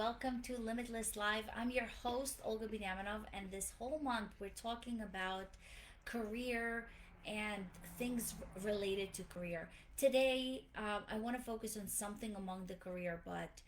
welcome to Limitless Live. I'm your host, Olga Binyaminov, and this whole month we're talking about career and things related to career. Today, I want to focus on something among the career, but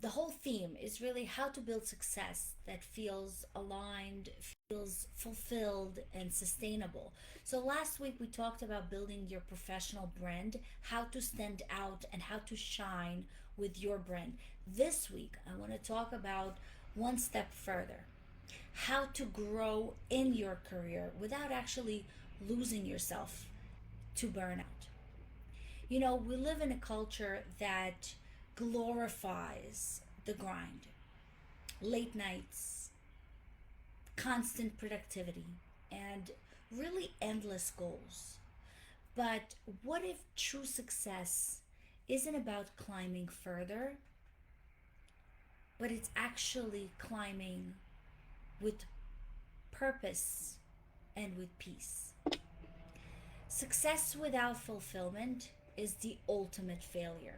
the whole theme is really how to build success that feels aligned, feels fulfilled, and sustainable. So, last week we talked about building your professional brand, how to stand out, and how to shine with your brand. This week, I want to talk about one step further, how to grow in your career without actually losing yourself to burnout. We live in a culture that glorifies the grind, late nights, constant productivity, and really endless goals. But what if true success isn't about climbing further, but it's actually climbing with purpose and with peace? Success without fulfillment is the ultimate failure.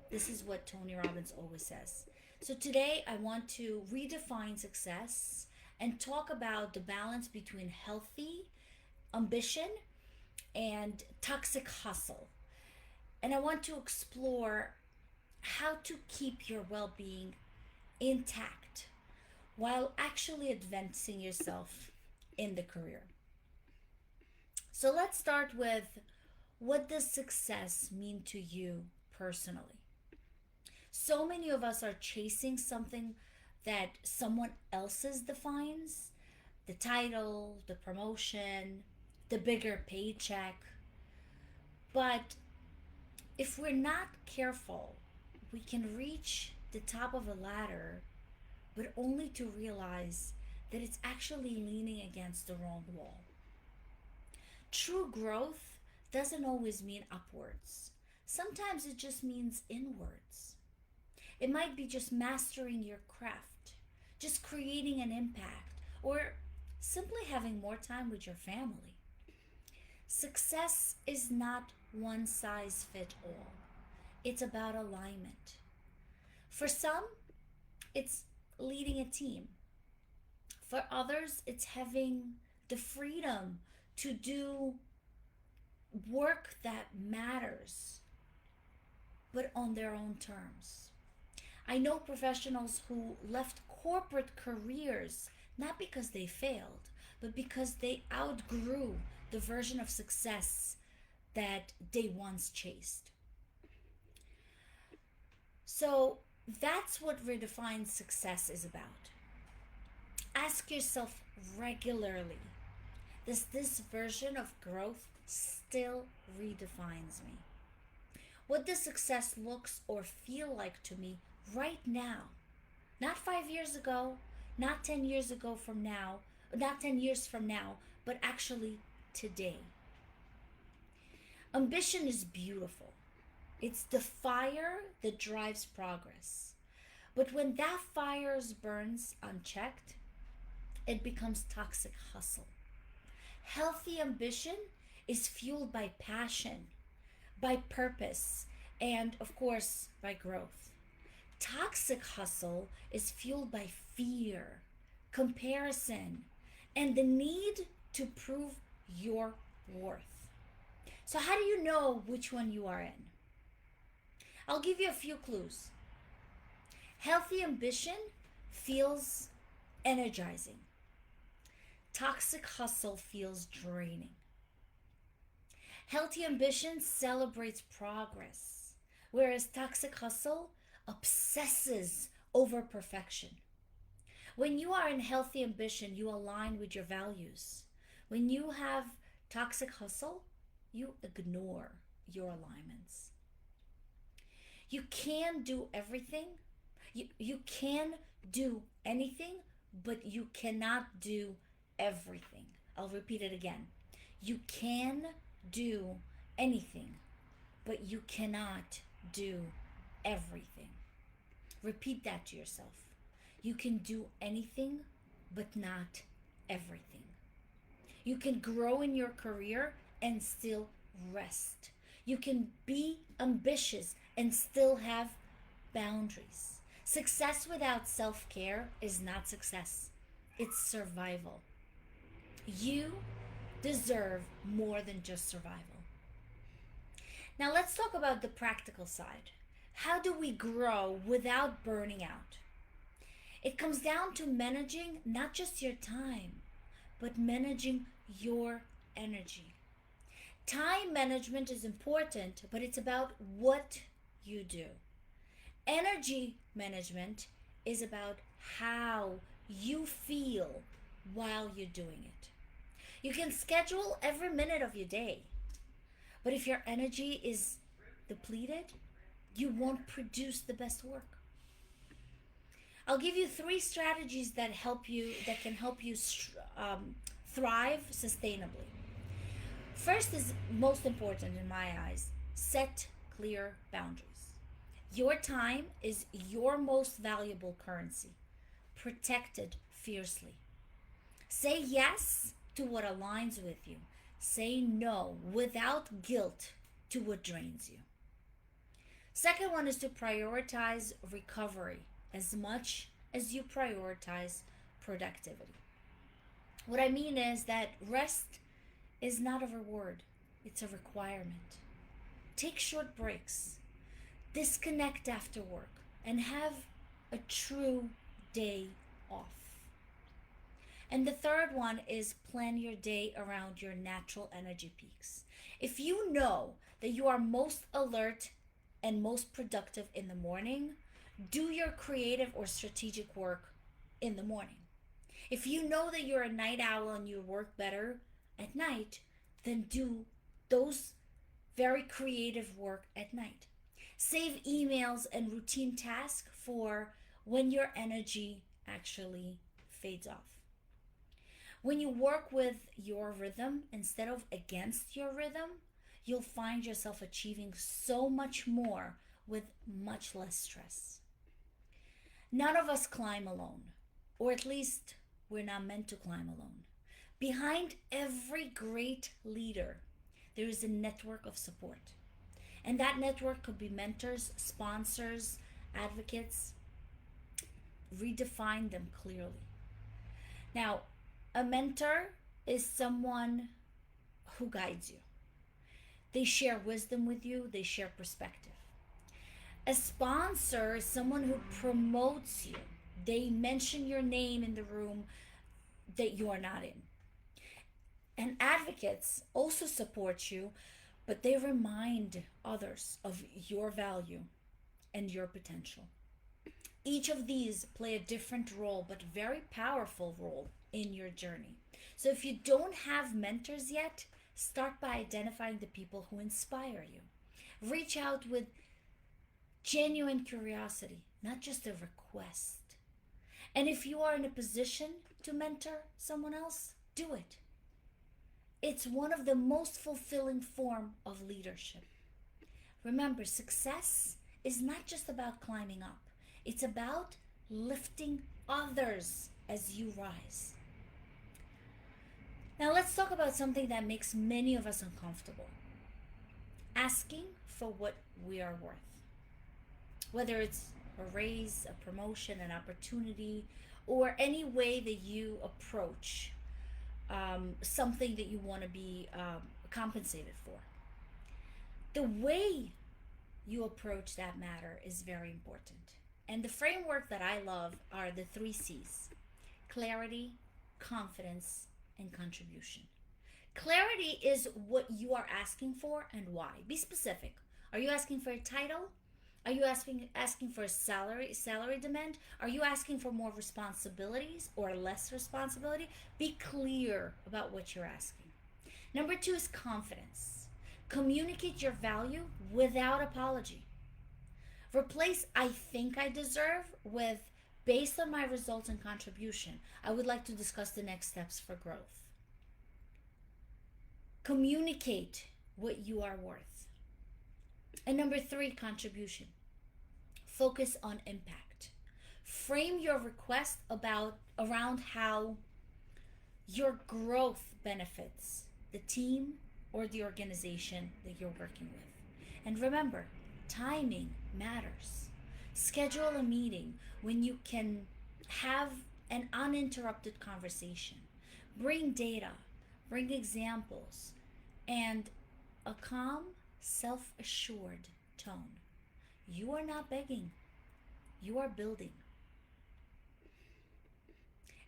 This is what Tony Robbins always says. So today I want to redefine success and talk about the balance between healthy ambition and toxic hustle. And I want to explore how to keep your well being intact while actually advancing yourself in the career. So let's start with, what does success mean to you personally? So many of us are chasing something that someone else's defines, the title, the promotion, the bigger paycheck. But if we're not careful, we can reach the top of a ladder, but only to realize that it's actually leaning against the wrong wall. True growth doesn't always mean upwards. Sometimes it just means inwards. It might be just mastering your craft, just creating an impact, or simply having more time with your family. Success is not one size fit all. It's about alignment. For some, it's leading a team. For others, it's having the freedom to do work that matters, but on their own terms. I know professionals who left corporate careers not because they failed, but because they outgrew the version of success that they once chased. So that's what Redefine Success is about. Ask yourself regularly, does this version of growth still redefines me? What does success looks or feel like to me right now? Not 5 years ago, not 10 years ago from now, not 10 years from now, but actually today. Ambition is beautiful. It's the fire that drives progress. But when that fire burns unchecked, it becomes toxic hustle. Healthy ambition is fueled by passion, by purpose, and of course, by growth. Toxic hustle is fueled by fear, comparison, and the need to prove your worth. So, how do you know which one you are in? I'll give you a few clues. Healthy ambition feels energizing, toxic hustle feels draining. Healthy ambition celebrates progress, whereas toxic hustle obsesses over perfection. When you are in healthy ambition, you align with your values. When you have toxic hustle, you ignore your alignments. You can do everything. You can do anything, but you cannot do everything. I'll repeat it again. You can do anything, but you cannot do everything. Repeat that to yourself. You can do anything, but not everything. You can grow in your career and still rest. You can be ambitious and still have boundaries. Success without self care is not success, it's survival. You deserve more than just survival. Now, let's talk about the practical side. How do we grow without burning out? It comes down to managing not just your time, but managing your energy. Time management is important, but it's about what you do. Energy management is about how you feel while you're doing it. You can schedule every minute of your day, but if your energy is depleted, you won't produce the best work. I'll give you three strategies that can help you thrive sustainably. First is most important in my eyes: set clear boundaries. Your time is your most valuable currency. Protect it fiercely. Say yes to what aligns with you. Say no without guilt to what drains you. Second one is to prioritize recovery as much as you prioritize productivity. What I mean is that rest is not a reward, it's a requirement. Take short breaks, disconnect after work, and have a true day off. And the third one is plan your day around your natural energy peaks. If you know that you are most alert and most productive in the morning, do your creative or strategic work in the morning. If you know that you're a night owl and you work better at night, then do those very creative work at night. Save emails and routine tasks for when your energy actually fades off. When you work with your rhythm instead of against your rhythm, you'll find yourself achieving so much more with much less stress. None of us climb alone, or at least we're not meant to climb alone. Behind every great leader, there is a network of support. And that network could be mentors, sponsors, advocates. Redefine them clearly. Now, a mentor is someone who guides you. They share wisdom with you, they share perspective. A sponsor is someone who promotes you. They mention your name in the room that you are not in. And advocates also support you, but they remind others of your value and your potential. Each of these play a different role, but very powerful role in your journey. So if you don't have mentors yet, start by identifying the people who inspire you. Reach out with genuine curiosity, not just a request. And if you are in a position to mentor someone else, do it. It's one of the most fulfilling form of leadership. Remember, success is not just about climbing up. It's about lifting others as you rise. Now let's talk about something that makes many of us uncomfortable. Asking for what we are worth. Whether it's a raise, a promotion, an opportunity, or any way that you approach something that you want to be compensated for. The way you approach that matter is very important. And the framework that I love are the three C's: clarity, confidence, and contribution. Clarity is what you are asking for and why. Be specific. Are you asking for a title? Are you asking for a salary demand? Are you asking for more responsibilities or less responsibility? Be clear about what you're asking. Number two is confidence. Communicate your value without apology. Replace "I think I deserve" with "based on my results and contribution, I would like to discuss the next steps for growth." Communicate what you are worth. And number three, contribution. Focus on impact. Frame your request around how your growth benefits the team or the organization that you're working with. And remember, timing matters. Schedule a meeting when you can have an uninterrupted conversation. Bring data, bring examples, and a calm, self assured tone. You are not begging, you are building.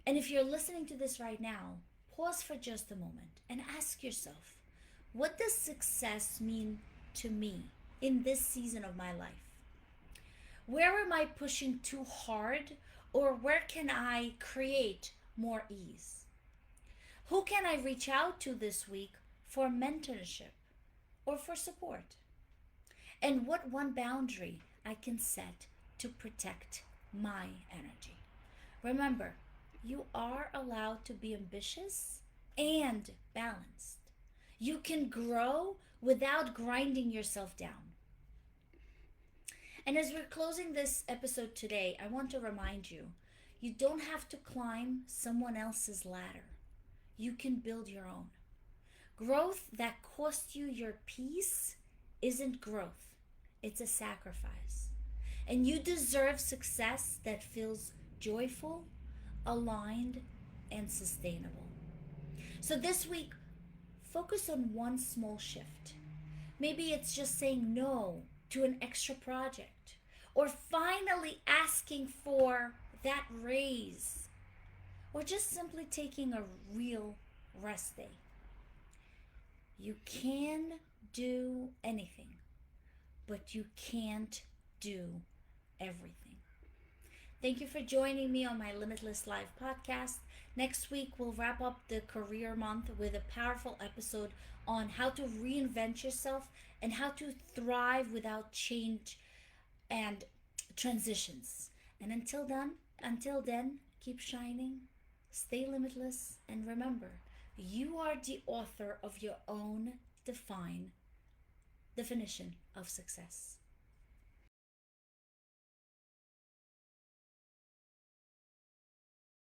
And if you're listening to this right now, pause for just a moment and ask yourself, what does success mean to me in this season of my life? Where am I pushing too hard, or where can I create more ease? Who can I reach out to this week for mentorship or for support? And what one boundary I can set to protect my energy? Remember, you are allowed to be ambitious and balanced. You can grow without grinding yourself down. And as we're closing this episode today, I want to remind you, you don't have to climb someone else's ladder. You can build your own. Growth that costs you your peace isn't growth, it's a sacrifice. And you deserve success that feels joyful, aligned, and sustainable. So this week, focus on one small shift. Maybe it's just saying no to an extra project, or finally asking for that raise, or just simply taking a real rest day. You can do anything, but you can't do everything. Thank you for joining me on my Limitless Life podcast. Next week, we'll wrap up the career month with a powerful episode on how to reinvent yourself and how to thrive without change and transitions. And until then, keep shining, stay limitless, and remember, you are the author of your own definition of success.